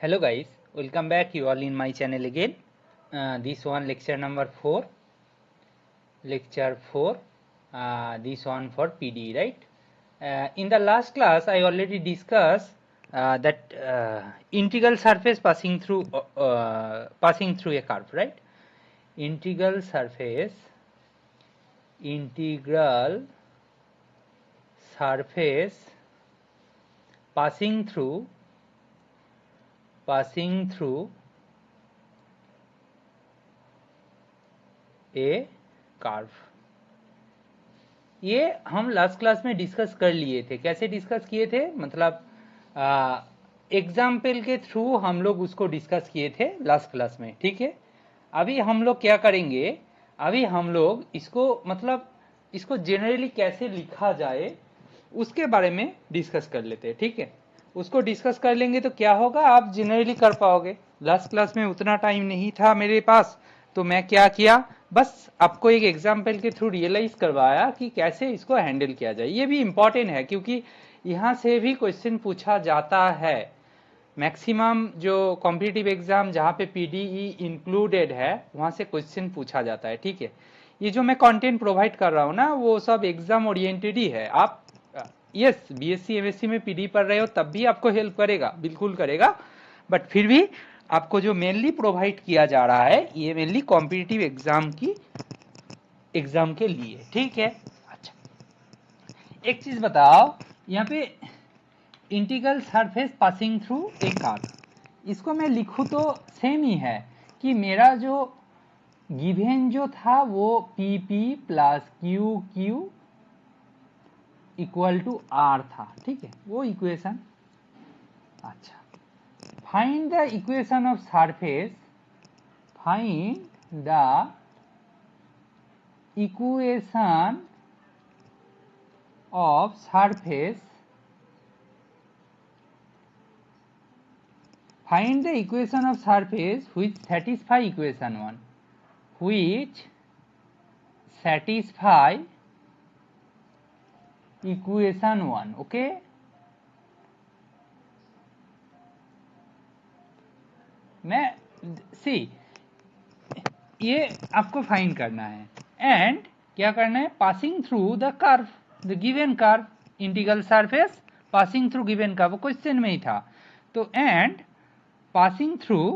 Hello guys, welcome back you all in my channel again. This one lecture number 4. Lecture 4. This one for PD, right? In the last class I already discussed that integral surface passing through a curve, right? Integral surface passing through A curve, ये हम last class में discuss कर लिए थे। कैसे discuss किए थे, मतलब एग्जाम्पल के थ्रू हम लोग उसको डिस्कस किए थे लास्ट क्लास में, ठीक है। अभी हम लोग क्या करेंगे, अभी हम लोग इसको मतलब इसको जनरली कैसे लिखा जाए उसके बारे में डिस्कस कर लेते हैं, ठीक है। उसको डिस्कस कर लेंगे तो क्या होगा, आप जनरली कर पाओगे। लास्ट क्लास में उतना टाइम नहीं था मेरे पास, तो मैं क्या किया, बस आपको एक एग्जाम्पल के थ्रू रियलाइज करवाया कि कैसे इसको हैंडल किया जाए। ये भी इम्पॉर्टेंट है क्योंकि यहाँ से भी क्वेश्चन पूछा जाता है। मैक्सिमम जो कॉम्पिटिटिव एग्जाम जहाँ पे पीडीई इंक्लूडेड है वहाँ से क्वेश्चन पूछा जाता है, ठीक है। ये जो मैं कंटेंट प्रोवाइड कर रहा हूँ ना, वो सब एग्जाम ओरिएंटेड ही है। आप यस बीएससी एमएससी में पीडी पढ़ रहे हो तब भी आपको हेल्प करेगा, बिल्कुल करेगा, बट फिर भी आपको जो मेनली प्रोवाइड किया जा रहा है ये मेनली कॉम्पिटिटिव एग्जाम के लिए, ठीक है। अच्छा, एक चीज बताओ, यहाँ पे integral surface passing through a curve, इसको मैं लिखूं तो सेम ही है कि मेरा जो गिवन जो था वो P P plus Q Q equal to R था, ठीक है, वो इक्वेशन। अच्छा, find the equation of surface, find the equation of surface, find the equation of surface which satisfy equation 1, which satisfy equation 1, okay। मैं सी ये आपको find करना है एंड क्या करना है, passing through the curve, the given curve, integral surface passing through given curve, वो question में ही था। तो and passing through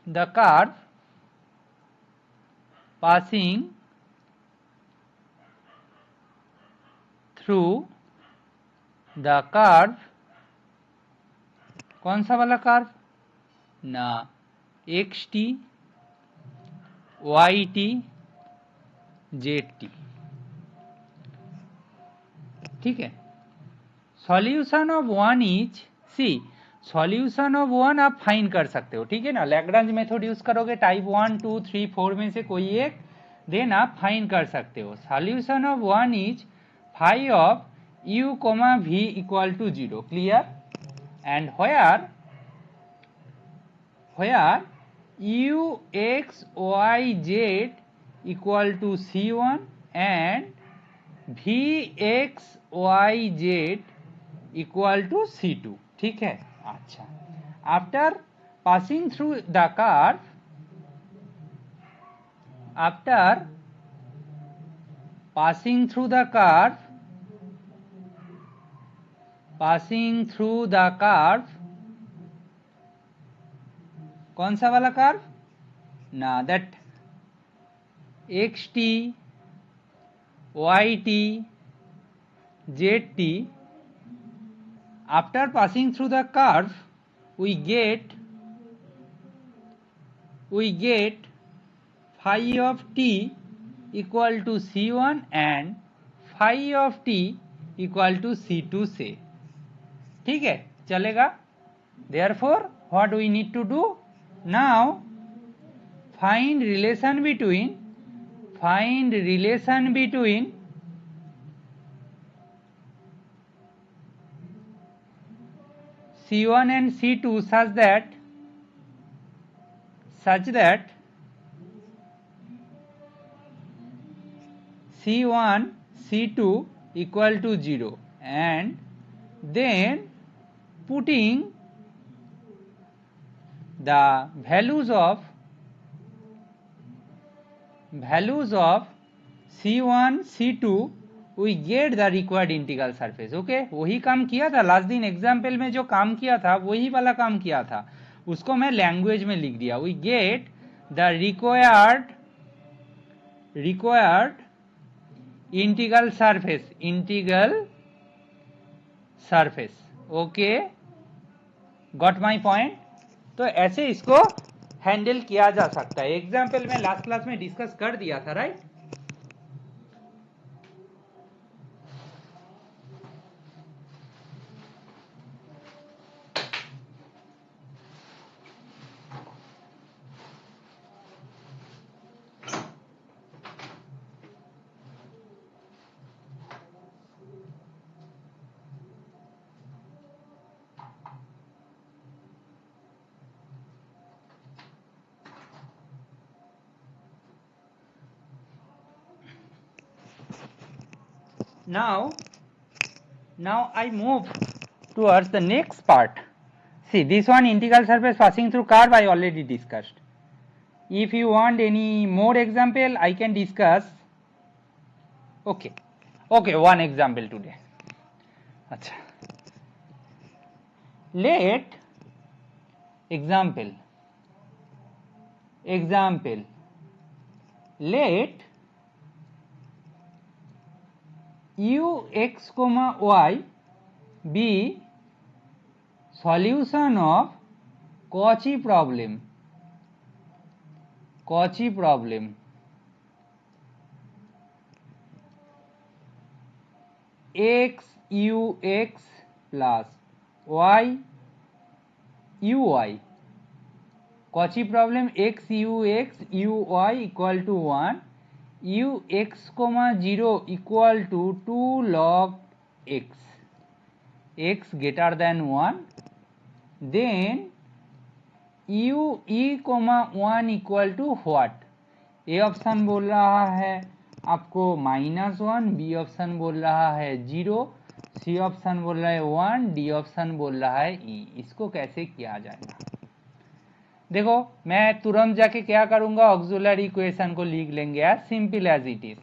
the curve, passing through the curve, कौन सा वाला कर्व ना, X T Y T Z T, ठीक है। Solution of one is C, solution of one आप फाइंड कर सकते हो, ठीक है ना। लैग्रांज मेथड यूज करोगे, टाइप 1 2 3 4 में से कोई एक, देन आप फाइंड कर सकते हो। Solution of one is phi of u comma v equal to 0, clear, and where u x y z equal to c1 and v x y z equal to c2, ठीक है। अच्छा, after passing through the curve, after passing through the curve, passing through the curve, कौन सा वाला curve ना, that X T Y T Z T, after passing through the curve we get phi of t equal to c1 and phi of t equal to c2 से, ठीक है, चलेगा। therefore what we need to do now, find relation between c1 and c2 such that c1 c2 equal to 0, and then putting the values of C1 C2 we get the required integral surface. Okay वही काम किया था last दिन example में, जो काम किया था वही वाला काम किया था, उसको मैं लैंग्वेज में लिख दिया. We get the required integral surface. Okay got my point. तो ऐसे इसको हैंडल किया जा सकता है. एग्जाम्पल में लास्ट क्लास में डिस्कस कर दिया था, right? Now I move towards the next part. See, this one integral surface passing through curve I already discussed. If you want any more example, I can discuss. Okay, one example today. Achha. Let ux comma y be solution of Cauchy problem. X ux plus y uy. Cauchy problem x ux uy equal to 1, ux comma 0 equal to 2 log x greater than 1, then u e comma 1 equal to what? A option बोल रहा है आपको -1, B option बोल रहा है 0, सी option बोल रहा है 1, डी ऑप्शन बोल रहा है ई. इसको कैसे किया जाएगा? देखो मैं तुरंत जाके क्या करूंगा, ऑक्सिलरी इक्वेशन को लिख लेंगे as simple as it is.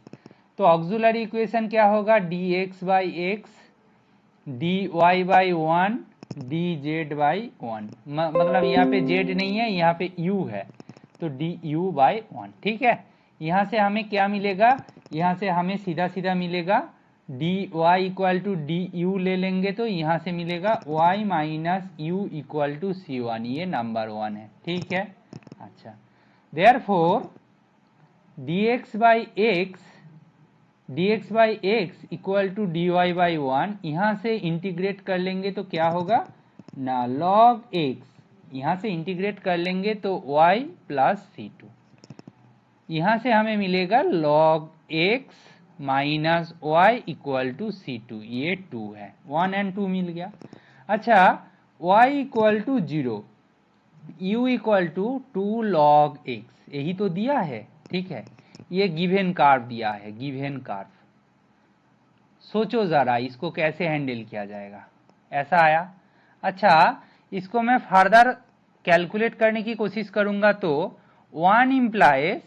तो ऑक्सिलरी इक्वेशन क्या होगा? dx by X dy by 1 dz by 1. मतलब यहाँ पे z नहीं है, यहाँ पे u है, तो du बाई 1. ठीक है, यहाँ से हमें क्या मिलेगा? यहाँ से हमें सीधा सीधा मिलेगा dy इक्वल टू du ले लेंगे तो यहाँ से मिलेगा y minus u equal to c1. ये नंबर 1 है. ठीक है, अच्छा. Therefore dx by X equal to dy by 1. यहाँ से इंटीग्रेट कर लेंगे तो क्या होगा ना, log x. यहाँ से इंटीग्रेट कर लेंगे तो y प्लस c2. यहाँ से हमें मिलेगा log x minus y equal to c2. ये 2 है, 1 और 2 मिल गया. अच्छा, y equal to 0, u equal to 2 log x, यही तो दिया है. ठीक है, ये गिवन कर्व दिया है, गिवन कर्व. सोचो जरा इसको कैसे हैंडल किया जाएगा. ऐसा आया. अच्छा, इसको मैं फर्दर कैलकुलेट करने की कोशिश करूंगा तो 1 implies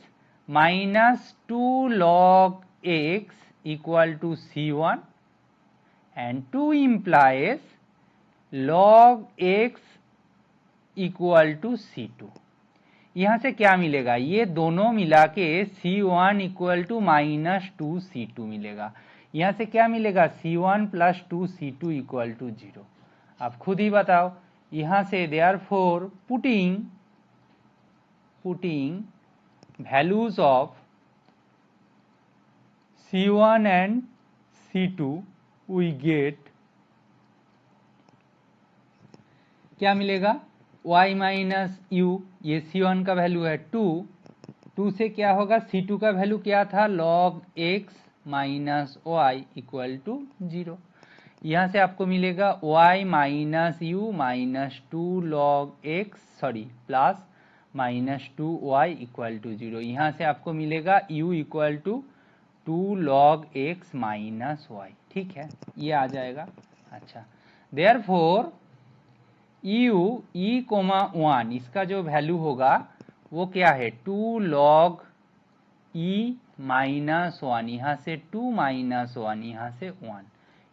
-2 log x equal to c1 and 2 implies log x equal to c2. यहाँ से क्या मिलेगा? ये दोनों मिला के c1 इक्वल टू -2 c2 मिलेगा. यहाँ से क्या मिलेगा? c1 plus 2 c2 equal to 0. आप खुद ही बताओ. यहाँ से therefore putting values of c1 and c2 we get क्या मिलेगा? y minus u. ये c1 का वैल्यू है 2 से क्या होगा? c2 का वैल्यू क्या था? log x minus y equal to 0. यहाँ से आपको मिलेगा y minus u minus 2 log x plus minus 2y equal to 0. यहाँ से आपको मिलेगा u equal to 2 log x minus y. ठीक है, ये आ जाएगा. अच्छा, देयरफॉर यू ई कोमा 1, इसका जो वैल्यू होगा वो क्या है 2 log ई माइनस 1, यहाँ से 2 माइनस 1, यहाँ से 1।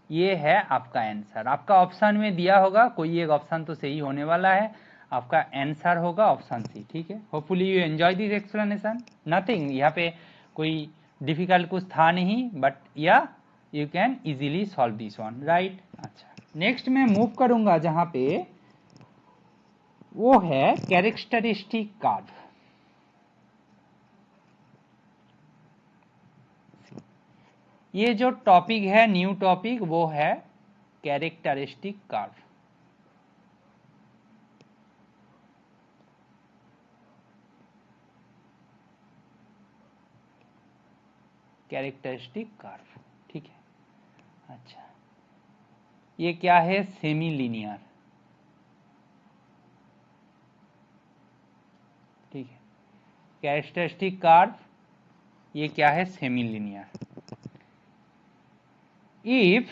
ये है आपका आंसर। आपका ऑप्शन में दिया होगा, कोई एक ऑप्शन तो सही होने वाला है, आपका आंसर होगा ऑप्शन सी। ठीक है, hopefully you enjoy this explanation. Nothing, यहाँ पे कोई डिफिकल्ट कुछ था नहीं, बट या you can easily solve this one, right. अच्छा, नेक्स्ट मैं मूव करूंगा जहां पे वो है कैरेक्टरिस्टिक कर्व। ये जो टॉपिक है, न्यू टॉपिक, वो है कैरेक्टरिस्टिक कर्व। कैरेक्टरिस्टिक कर्व, ठीक है। अच्छा, ये क्या है, सेमी लीनियर। ठीक है, कैरेक्टरिस्टिक कर्व, ये क्या है, semi linear. if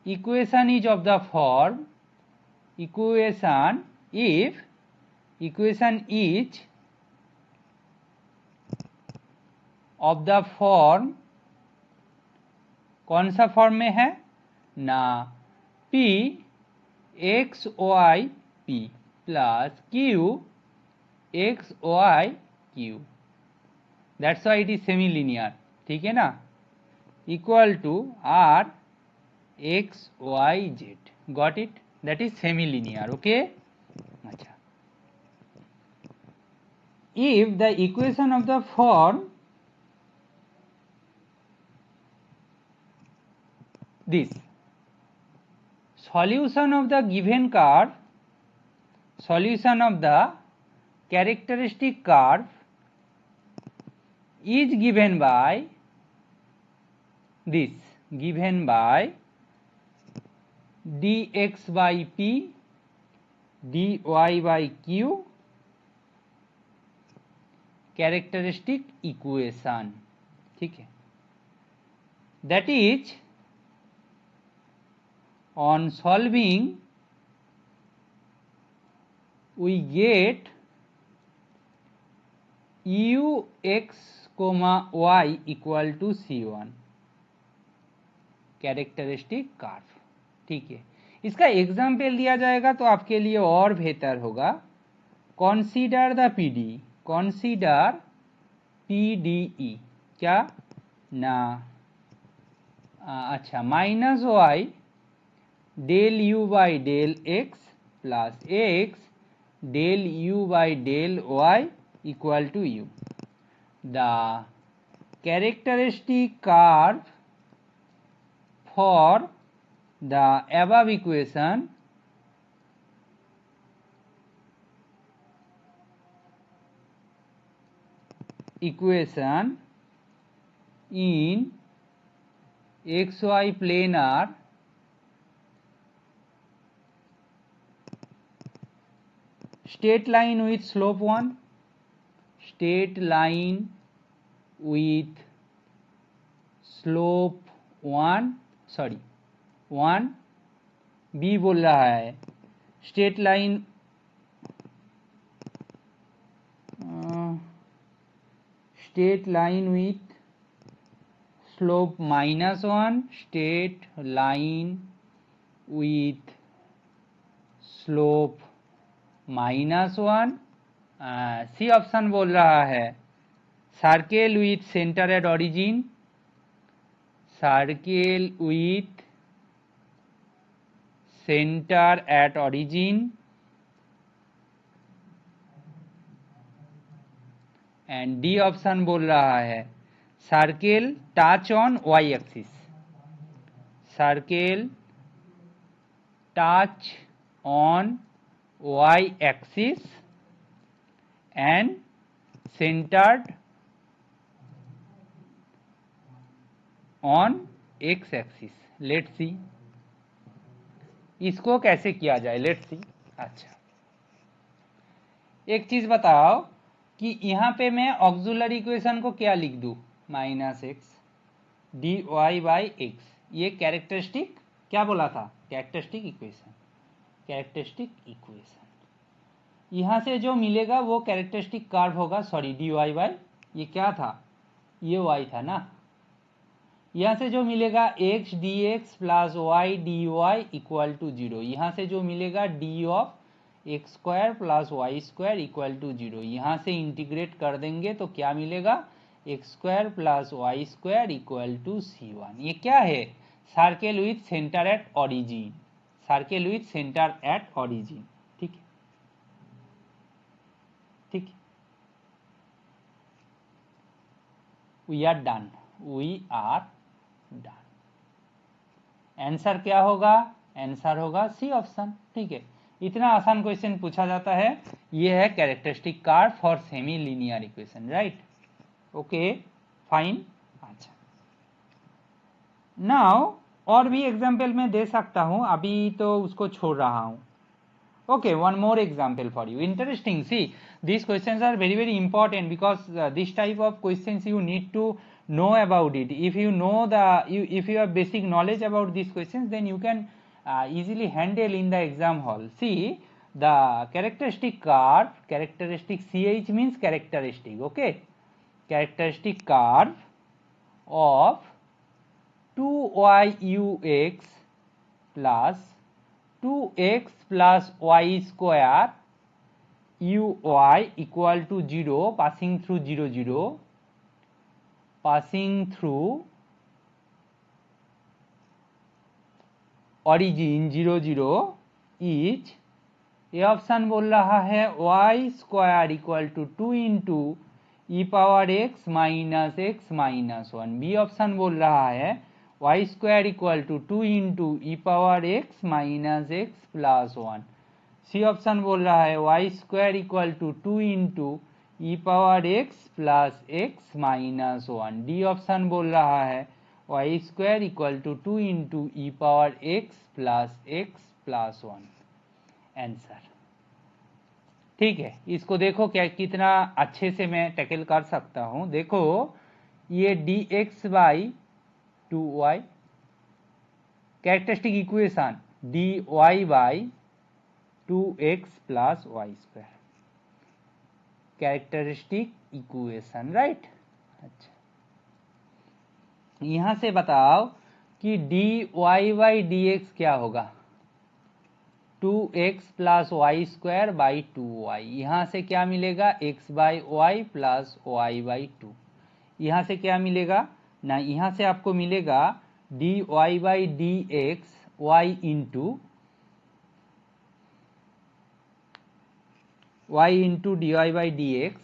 equation is of the form, if equation is of the form, कौन सा फॉर्म में है ना, p x y p plus q x y q, that's why it is semi linear. ठीक है ना, equal to r x y z, got it, that is semi linear. Okay, अच्छा, if the equation of the form this, solution of the given curve, solution of the characteristic curve is given by this, given by dx by p dy by q characteristic equation. ठीक है, that is on solving we get u x y equal to c1, characteristic curve. ठीक है, इसका example दिया जाएगा तो आपके लिए और बेहतर होगा। Consider the PD, consider PDE, क्या ना, अच्छा, minus Y del U by del X plus X del U by del Y equal to U. The characteristic curve for the above equation in xy plane are straight line with slope 1, straight line with slope 1, sorry 1, B बोल रहा है straight line, straight line with slope -1, straight line with slope -1। C option बोल रहा है circle with centre at origin, circle with centre at origin and D option बोल रहा है circle touch on Y axis, circle touch on Y axis and centred on X axis. Let's see इसको कैसे किया जाए, लेट्स सी। अच्छा, एक चीज बताओ कि यहाँ पे मैं ऑक्सिलरी इक्वेशन को क्या लिख दूं, -x dy बाई एक्स, ये कैरेक्टरिस्टिक क्या बोला था? Characteristic equation, characteristic equation. यहां से जो मिलेगा वो कैरेक्टरिस्टिक कर्व होगा, सॉरी dy बाई, ये क्या था, ये y था ना। यहां से जो मिलेगा x dx plus y dy equal to 0। यहां से जो मिलेगा d of X square plus Y square equal to 0। यहां से इंटीग्रेट कर देंगे तो क्या मिलेगा, X square plus Y square equal to c1। ये क्या है, circle with centre at origin, circle with centre at origin. ठीक है, ठीक है, we are done, we are done. Answer क्या होगा, आंसर होगा सी ऑप्शन। ठीक है, इतना आसान क्वेश्चन पूछा जाता है। ये है characteristic curve for semi linear equation, right. Okay fine. अच्छा, नाउ और भी एग्जाम्पल मैं दे सकता हूं, अभी तो उसको छोड़ रहा हूं। Okay, one more example for you. Interesting. See, these questions are very, very important because this type of questions you need to know about it. If you know if you have basic knowledge about these questions, then you can easily handle in the exam hall. See, the characteristic curve, characteristic CH means characteristic. Okay, characteristic curve of 2yux plus 2x plus y square uy equal to 0 passing through 0 0, passing through origin 0 0 is, ये option बोल रहा है y square equal to 2 into E power x minus X minus 1। B option बोल रहा है y square equal to 2 into E power x minus X plus 1। C option बोल रहा है y square equal to 2 into E power x plus X minus 1। D option बोल रहा है y square equal to 2 into E power x plus x plus 1। Answer ठीक है। इसको देखो क्या कितना अच्छे से मैं टैकल कर सकता हूं। देखो ये dx by 2y, characteristic equation dy by 2x plus Y square, characteristic equation, right. अच्छा, यहां से बताओ कि dy बाई dx क्या होगा, 2x plus Y square by 2y। यहां से क्या मिलेगा, x by Y plus Y by 2। यहां से क्या मिलेगा ना, यहां से आपको मिलेगा dy by D X Y into D Y by D x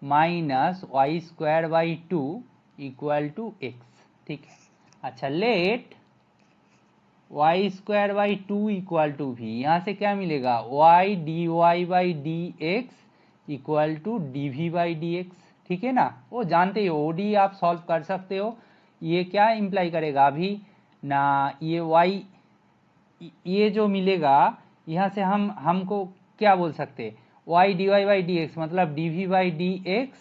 minus Y square by 2 equal to X. ठीक है। अच्छा, let Y square by 2 equal to भी, यहां से क्या मिलेगा, Y D Y by D X equal to D we by D X. ठीक है ना, वो जानते हो ओडी आप सॉल्व कर सकते हो। ये क्या इंप्लाई करेगा अभी ना, ये वाई, ये जो मिलेगा यहां से हमको क्या बोल सकते, y D Y by D x मतलब d we by D x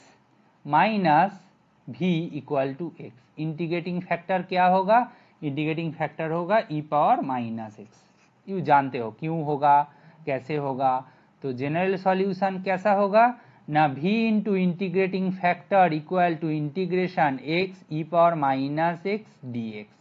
minus भी equal to x. Integrating factor क्या होगा, इंटीग्रेटिंग फैक्टर होगा e power minus x. You जानते हो क्यों होगा, कैसे होगा। तो जनरल सॉल्यूशन कैसा होगा ना, v into integrating factor equal to integration X E power minus X D X.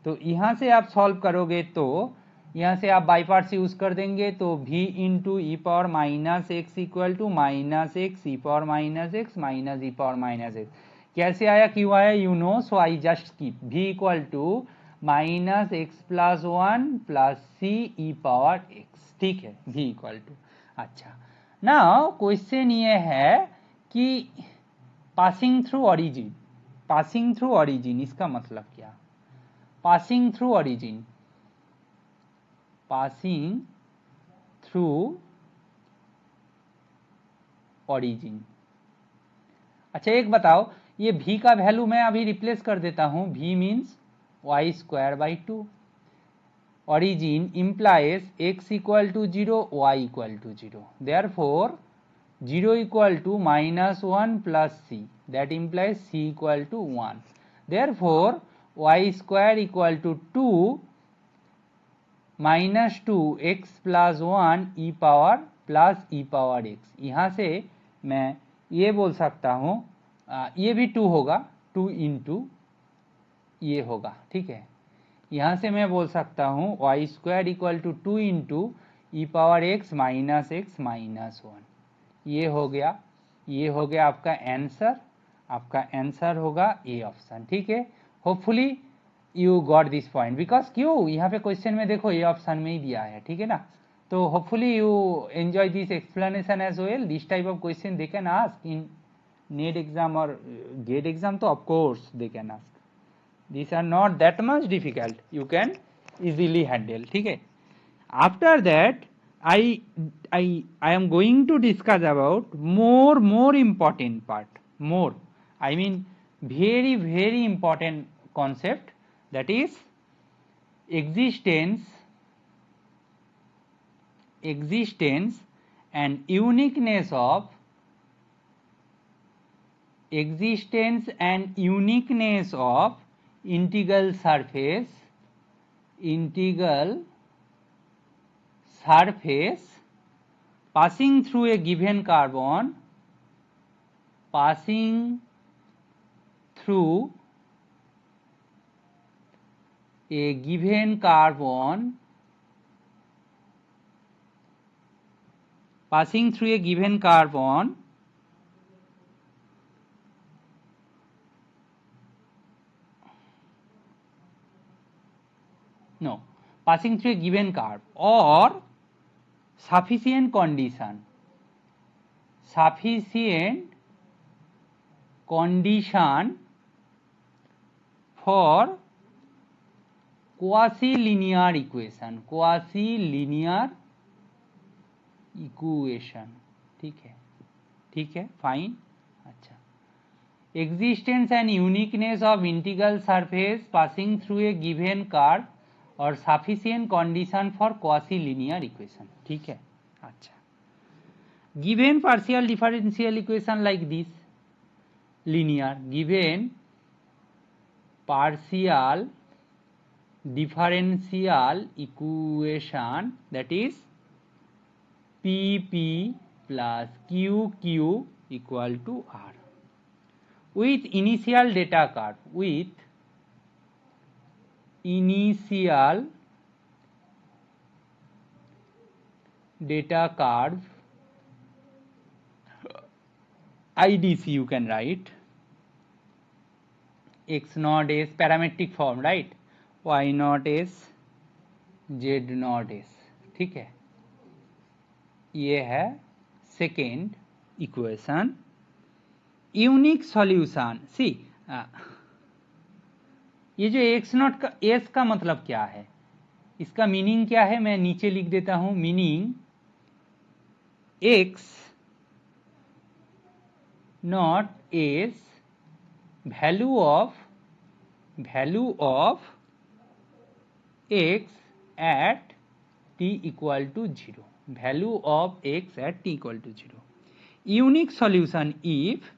तो यहां से आप सॉल्व करोगे तो यहां से आप बाई पार्ट्स यूज कर देंगे तो v into E power minus X equal to minus X E power minus X minus E power minus X. कैसे आया, क्यों आया, you know, so I just keep v equal to minus X plus 1 plus C E power X. ठीक है, v equal to. अच्छा, now question ये है कि passing through origin, passing through origin इसका मतलब क्या, passing through origin, passing through origin. अच्छा एक बताओ, ये v का वैल्यू मैं अभी रिप्लेस कर देता हूं, v means Y square by 2। origin implies x equal to 0, y equal to 0. Therefore, 0 equal to minus 1 plus c. That implies c equal to 1. Therefore, y square equal to 2 -2x + 1 e power plus e power x। यहाँ से मैं ये बोल सकता हूँ, ये भी 2 होगा, 2 इंटू ये होगा, ठीक है। यहाँ से मैं बोल सकता हूँ y² = 2 इंटू ई power x minus x minus 1। ये हो गया आपका आंसर होगा ए ऑप्शन, ठीक है। Hopefully you got this point, because क्यों यहाँ पे क्वेश्चन में देखो ए ऑप्शन में ही दिया है, ठीक है ना। तो hopefully you enjoy this explanation as well. This type of question they can ask in NET exam और गेट एग्जाम, तो of course they can ask. These are not that much difficult, you can easily handle, ठीक है। After that I am going to discuss about more important part, I mean very important concept, that is existence and uniqueness of integral surface passing through a given carbon, or sufficient condition for quasi-linear equation, ठीक है fine. अच्छा, existence and uniqueness of integral surface passing through a given curve और sufficient condition for quasi-linear equation, ठीक है। अच्छा, given partial differential equation like this, given partial differential equation, that is PP plus QQ equal to R, with initial data curve, IDC you can write, x naught s parametric form, right, y naught s z naught s, ठीक है। ये है second equation. Unique solution, सी ये जो x not का s का मतलब क्या है, इसका मीनिंग क्या है, मैं नीचे लिख देता हूं। Meaning x not s value of x at t equal to 0, value of x at t equal to 0। Unique solution if,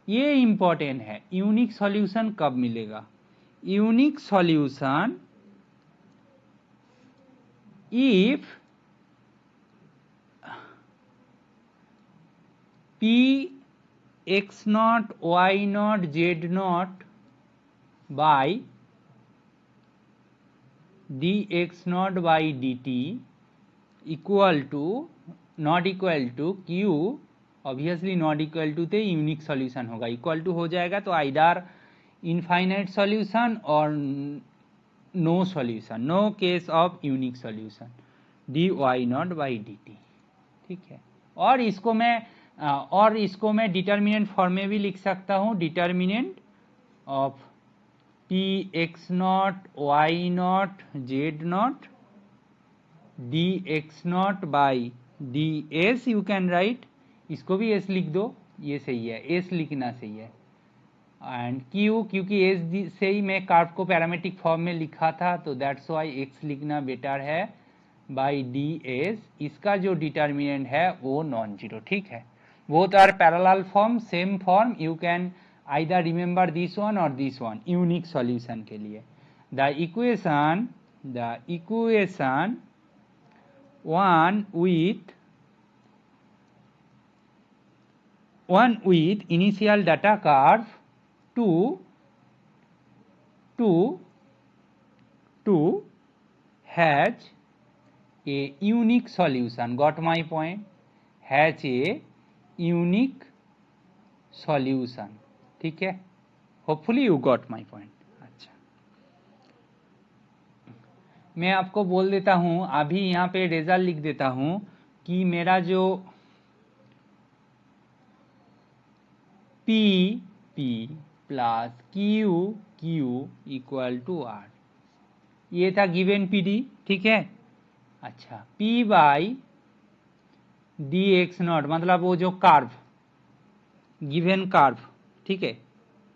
ये इंपॉर्टेंट है, यूनिक सॉल्यूशन कब मिलेगा, unique solution if p x naught y naught z naught by dx naught by dt equal to not equal to q, obviously not equal to the unique solution होगा, equal to हो जाएगा तो either infinite solution और no solution, no case of unique solution, dy not by dt, ठीक है। और इसको मैं डिटर्मिनेंट फॉर्म में भी लिख सकता हूं, determinant of p x naught y not z not dx naught by ds you can write, इसको भी s लिख दो, ये सही है, s लिखना सही है। एंड q, क्योंकि s से ही मैं कर्व को पैरामीट्रिक फॉर्म में लिखा था, तो दैट्स वाई x लिखना बेटर है बाई ds। इसका जो डिटर्मिनेंट है वो नॉन जीरो, ठीक है। Both are parallel form, same form, you can either remember this one और दिस वन यूनिक सॉल्यूशन के लिए। The equation the equation one with initial data curve to has a unique solution. Got my point? Has a unique solution. ठीक है, hopefully you got my point. अच्छा, मैं आपको बोल देता हूं, अभी यहाँ पे रिजल्ट लिख देता हूं कि मेरा जो P plus Q equal to R, ये था गिवन PD, ठीक है। अच्छा, P by D x not, मतलब वो जो कार्व, गिवन कार्व, ठीक है,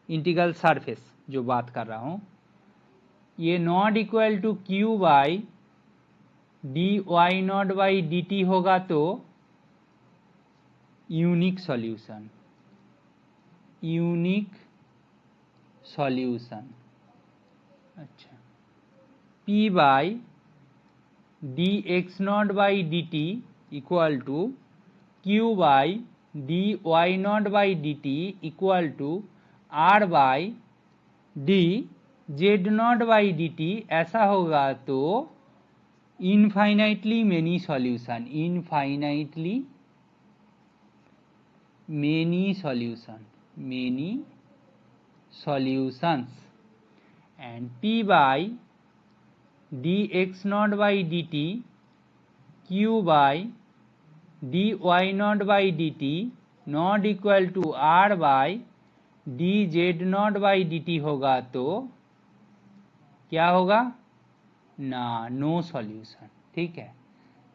इंटीग्रल सरफेस जो बात कर रहा हूं, ये not equal to Q by D why not by D T होगा तो यूनिक सॉल्यूशन, अच्छा, P by D x not by D T equal to Q by D why not by D T equal to R by D Z not by D T. ऐसा होगा तो infinitely many solution, many solutions, and P by dx naught by dt, Q by dy naught by dt not equal to R by dz naught by dt होगा तो क्या होगा ना, no solution. ठीक है,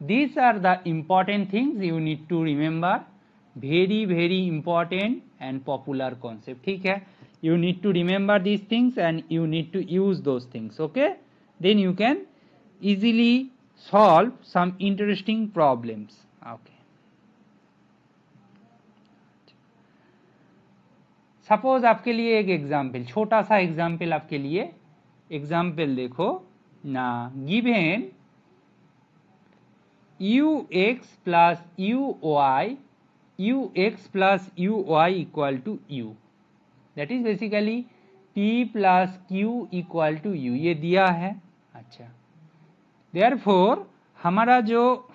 these are the important things you need to remember, very important and popular concept। ठीक है, you need to remember these things and you need to use those things, okay, then you can easily solve some interesting problems। okay, suppose आपके लिए एक example, छोटा सा example आपके लिए, example देखो ना, given ux plus u y equal to u, that is basically p plus q equal to u, ये दिया है। अच्छा, देयरफॉर हमारा जो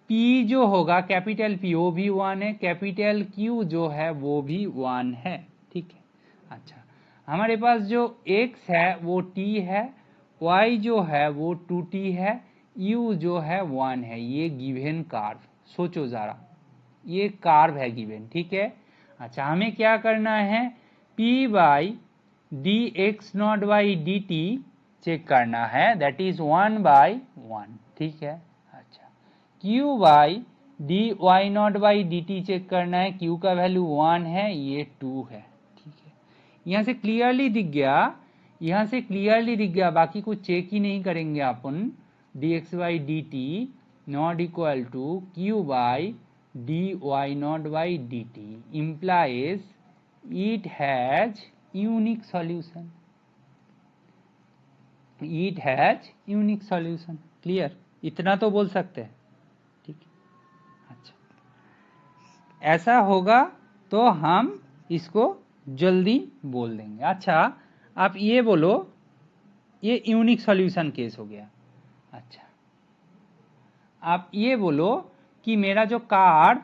p जो होगा कैपिटल P वो भी 1 है, कैपिटल Q जो है वो भी 1 है। ठीक है, अच्छा, हमारे पास जो x है वो t है, y जो है वो 2t है, u जो है 1 है। ये गिवन कार्व, सोचो जरा, ये कार्व है गिवन। ठीक है, अच्छा, हमें क्या करना है, p by D x not by D T check करना है, दैट इज 1 बाई 1। ठीक है, अच्छा, q by D why not by D T check करना है, q का वैल्यू 1 है, ये 2 है। ठीक है, यहाँ से क्लियरली दिख गया, यहाँ से क्लियरली दिख गया, बाकी कुछ चेक ही नहीं करेंगे अपन। D x by D t not equal to q by D why not by D t implies it has unique solution, it has unique solution. Clear, इतना तो बोल सकते हैं। ठीक है, अच्छा, ऐसा होगा तो हम इसको जल्दी बोल देंगे। अच्छा, आप ये बोलो, ये यूनिक सॉल्यूशन केस हो गया। अच्छा, आप ये बोलो कि मेरा जो कार्व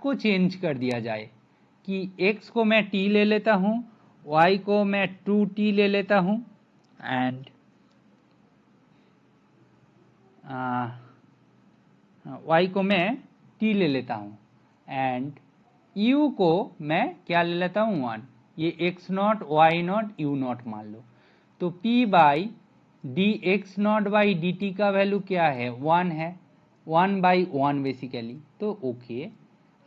को चेंज कर दिया जाए, कि x को मैं t ले लेता हूं, y को मैं 2t ले लेता हूं, एंड y को मैं t ले लेता हूं, एंड u को मैं क्या ले लेता हूं, 1। ये x naught y naught u naught मान लो, तो p by D x not by D t का वैल्यू क्या है, 1 है, 1 बाई 1 बेसिकली, तो ओके।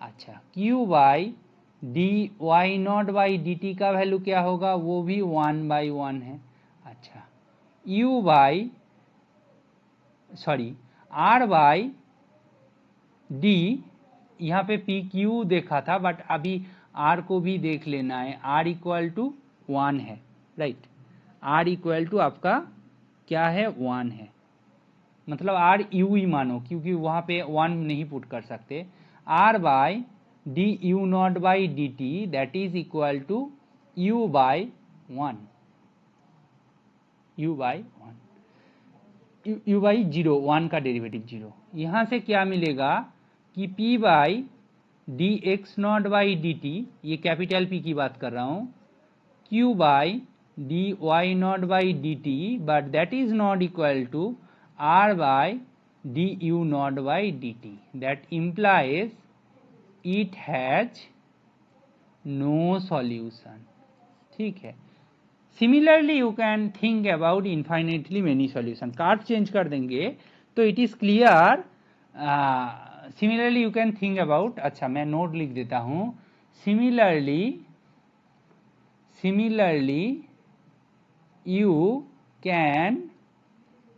अच्छा, q by D why not by D t का वैल्यू क्या होगा, वो भी 1 बाई 1 है। अच्छा, u by sorry r by D, यहाँ पे पी क्यू देखा था बट अभी r को भी देख लेना है, r इक्वल टू 1 है, राइट, r इक्वल टू आपका क्या है 1 है, मतलब आर यू ही मानो क्योंकि वहाँ पे 1 नहीं पुट कर सकते। R by d u naught by D t that is equal to u by 1, u by 1, u by 0, 1 का डेरिवेटिव 0। यहाँ से क्या मिलेगा कि p by D x not by D t, ये कैपिटल P की बात कर रहा हूँ, q by D why not by D t, but that is not equal to r by d u naught by D t, that implies it has no solution. ठीक है। Similarly you can think about infinitely many solution. Card change कर देंगे तो it is clear. Similarly you can think about, अच्छा मैं note लिख देता हूं, similarly you can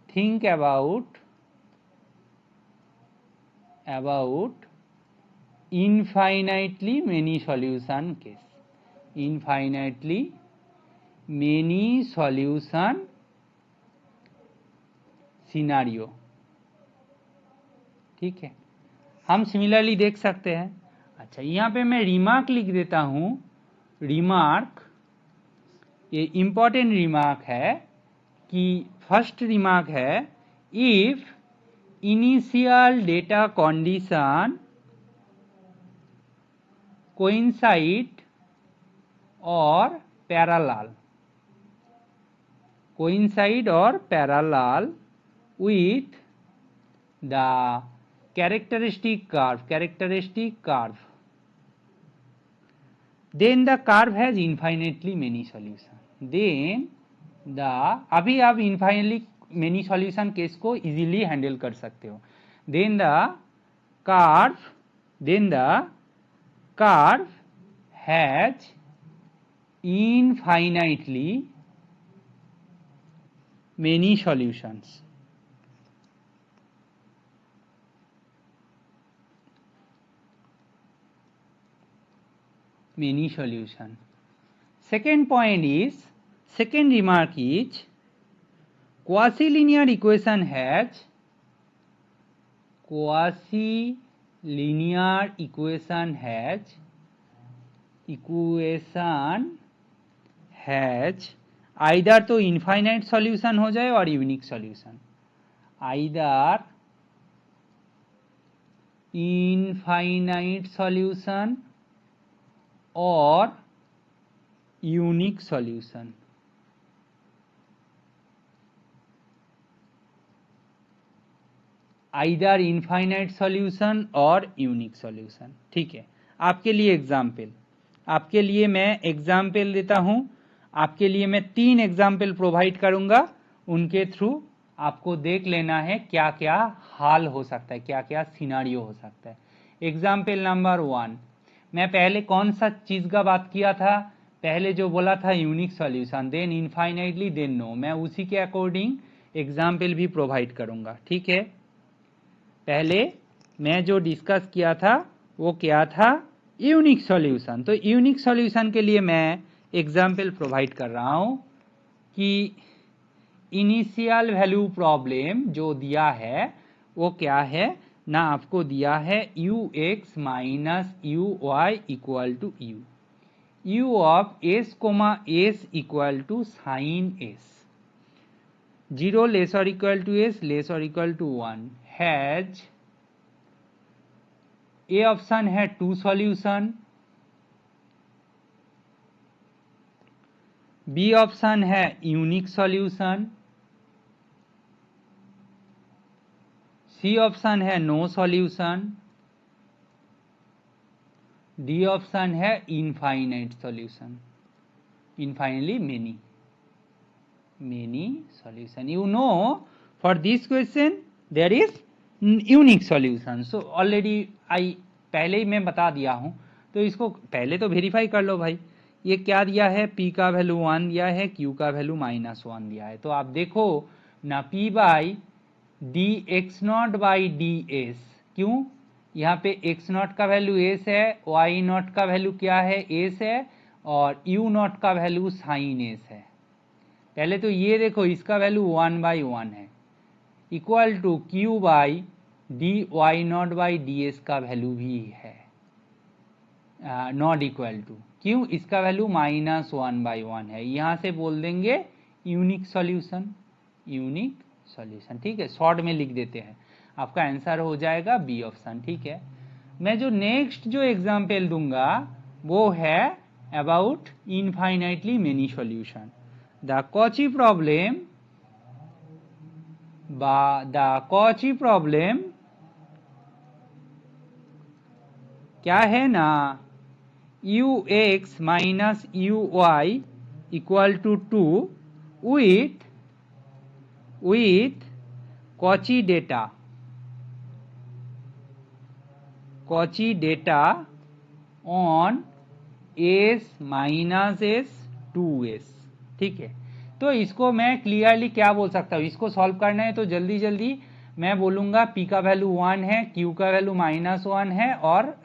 think about infinitely many solution case, infinitely many solution scenario। ठीक है, हम सिमिलरली देख सकते हैं। अच्छा यहाँ पे मैं रिमार्क लिख देता हूं, रिमार्क, ये इंपॉर्टेंट रिमार्क है कि फर्स्ट रिमार्क है, if initial data condition coincide और parallel with the characteristic curve, then the curve has infinitely many solution, then the, अभी आप infinitely many solution केस को इजीली हैंडल कर सकते हो। then the curve has infinitely many solutions। many solution। second point is, second remark is, quasi-linear equation has either तो infinite solution हो जाए और unique solution, either infinite solution और unique solution. Either infinite solution और unique solution. ठीक है, आपके लिए एग्जाम्पल, आपके लिए मैं एग्जाम्पल देता हूं, आपके लिए मैं 3 एग्जाम्पल प्रोवाइड करूंगा, उनके थ्रू आपको देख लेना है क्या क्या हाल हो सकता है, क्या क्या सिनारियो हो सकता है। एग्जाम्पल नंबर 1, मैं पहले कौन सा चीज का बात किया था, पहले जो बोला था unique solution, then infinitely, then no, मैं उसी के अकॉर्डिंग एग्जाम्पल भी प्रोवाइड करूंगा। ठीक है, पहले मैं जो डिस्कस किया था वो क्या था, यूनिक सॉल्यूशन। तो यूनिक सॉल्यूशन के लिए मैं एग्जाम्पल प्रोवाइड कर रहा हूं कि इनिशियल वैल्यू प्रॉब्लम जो दिया है वो क्या है ना, आपको दिया है ux minus u y equal to u of s comma s equal to sine s, 0 less और इक्वल टू s लेस और equal to 1 has, A option है 2 सॉल्यूशन, बी ऑप्शन है यूनिक सॉल्यूशन, सी ऑप्शन है no solution, D option है infinite solution, infinitely many solution. You know for this question there is unique solution. So already पहले ही मैं बता दिया हूं, तो इसको पहले तो वेरीफाई कर लो भाई। ये क्या दिया है, p का वैल्यू 1 दिया है, q का वैल्यू -1 दिया है। तो आप देखो ना, p by D x not by d S, क्यों, यहाँ पे x नॉट का वैल्यू s है, y नॉट का वैल्यू क्या है, s है, और u नॉट का वैल्यू साइन s है। पहले तो ये देखो इसका वैल्यू 1/1 है, equal to q by D why not by d s का वैल्यू भी है नॉट इक्वल टू, क्यों, इसका वैल्यू -1/1 है। यहां से बोल देंगे यूनिक सॉल्यूशन, यूनिक सॉल्यूशन। ठीक है, शॉर्ट में लिख देते हैं, आपका आंसर हो जाएगा बी ऑप्शन। ठीक है, मैं जो नेक्स्ट जो एग्जाम्पल दूंगा वो है about infinitely many solution. The Cauchy problem क्या है ना, ux minus u y equal to 2 with Cauchy data on s minus s 2s। ठीक है, तो इसको मैं क्लियरली क्या बोल सकता हूँ, इसको सॉल्व करना है तो जल्दी जल्दी मैं बोलूंगा p का वैल्यू 1 है, q का वैल्यू -1 है और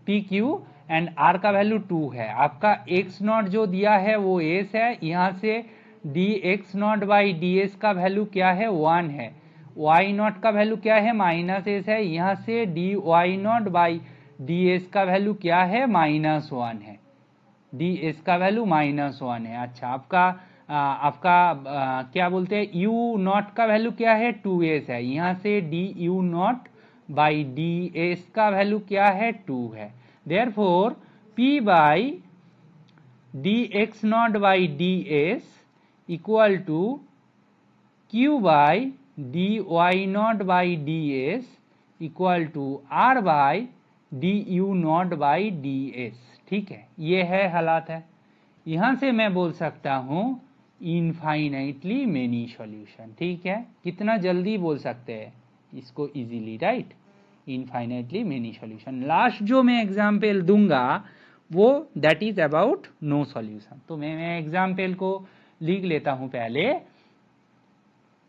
p q एंड r का वैल्यू 2 है। आपका x नॉट जो दिया है वो s है, यहाँ से dx नॉट बाई ds का वैल्यू क्या है 1 है, y नॉट का वैल्यू क्या है -s है, यहाँ से dy नॉट बाई ds का वैल्यू क्या है -1 है, ds का वैल्यू -1 है। अच्छा, आपका क्या बोलते हैं u नॉट का वैल्यू क्या है 2s है, यहाँ से du नॉट बाई ds का वैल्यू क्या है 2 है। Therefore p by dx naught by ds equal to q by dy not by ds equal to r by du naught by ds। ठीक है, ये है हालात है। यहां से मैं बोल सकता हूं इनफाइनाइटली मेनी सॉल्यूशन। ठीक है, कितना जल्दी बोल सकते हैं इसको easily, right, infinitely many solution. Last जो मैं एग्जाम्पल दूंगा वो that is about no solution. तो मैं एग्जाम्पल को लिख लेता हूं पहले।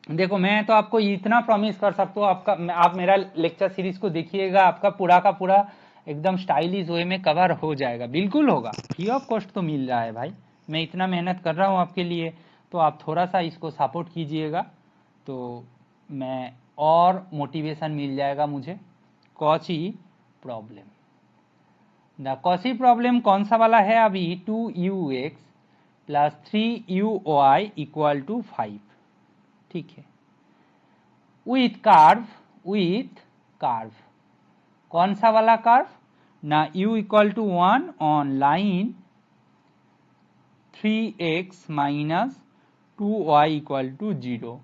देखो, मैं तो आपको इतना प्रॉमिस कर सकता हूँ, आप मेरा लेक्चर सीरीज को देखिएगा, आपका पूरा का पूरा एकदम स्टाइलिश वे में कवर हो जाएगा, बिल्कुल होगा, फ्री ऑफ कॉस्ट तो मिल रहा है भाई, मैं इतना मेहनत कर रहा हूँ आपके लिए, तो आप थोड़ा सा इसको सपोर्ट कीजिएगा तो मैं और मोटिवेशन मिल जाएगा मुझे। Cauchy problem, the Cauchy problem कौन सा वाला है अभी, 2ux plus 3uy equal to 5। ठीक है, विथ कार्व, कौन सा वाला कर्व ना, u equal to 1 on line 3x minus 2y equal to 0।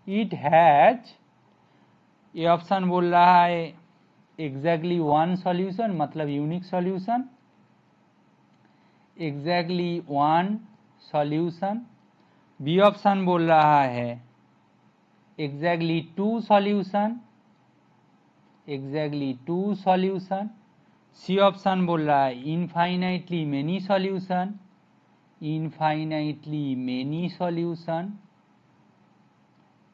It has, ये ऑप्शन बोल रहा है एग्जैक्टली 1 सॉल्यूशन, मतलब unique solution, exactly 1 solution. B option बोल रहा है exactly 2 solution, exactly 2 solution. C option बोल रहा है infinitely many solution, infinitely many solution.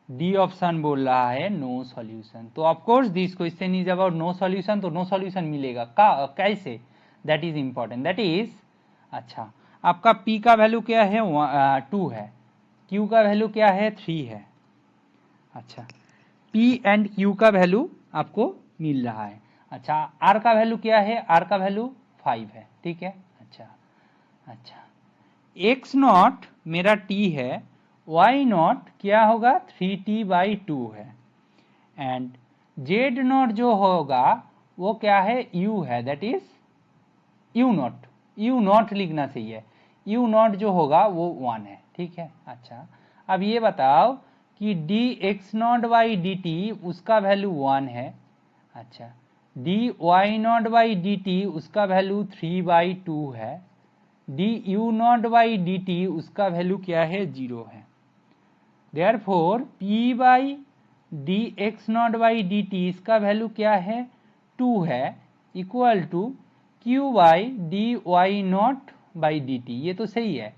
D option बोल रहा है नो सॉल्यूशन। तो of course this question is about no solution, तो नो सॉल्यूशन मिलेगा कैसे, that is important, that is, अच्छा, आपका p का वैल्यू क्या है 2 है, q का वैल्यू क्या है 3 है। अच्छा, p एंड q का वैल्यू आपको मिल रहा है। अच्छा, r का वैल्यू क्या है, r का वैल्यू 5 है। ठीक है, अच्छा, x नॉट मेरा t है, y नॉट क्या होगा 3t बाई 2 है, एंड z नॉट जो होगा वो क्या है u है, दैट इज u नॉट लिखना चाहिए, u नॉट जो होगा वो 1 है। ठीक है, अच्छा, अब ये बताओ कि dx नॉट बाई dt उसका वैल्यू 1 है। अच्छा, dy नॉट बाई dt उसका वैल्यू 3/2 है, du नॉट बाई dt उसका वैल्यू क्या है 0 है। Therefore p by dx naught by dt इसका वैल्यू क्या है 2 है, equal to q by dy not by dt, ये तो सही है,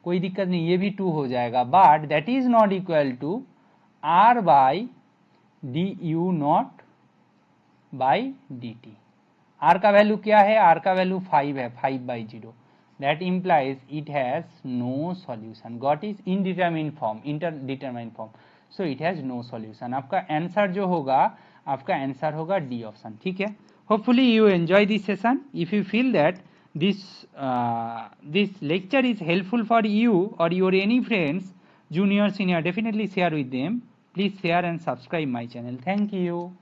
कोई दिक्कत नहीं, ये भी 2 हो जाएगा, but that is not equal to r by du naught by dt। r का वैल्यू क्या है, r का वैल्यू 5 है, 5/0, that implies it has no solution. got is indeterminate form, interdeterminate form, so it has no solution. आपका answer जो होगा, आपका answer होगा डी ऑप्शन, ठीक है. Hopefully you enjoy this session. If you feel that this lecture is helpful for you or your any friends, junior, senior, definitely share with them. Please share and subscribe my channel. Thank you.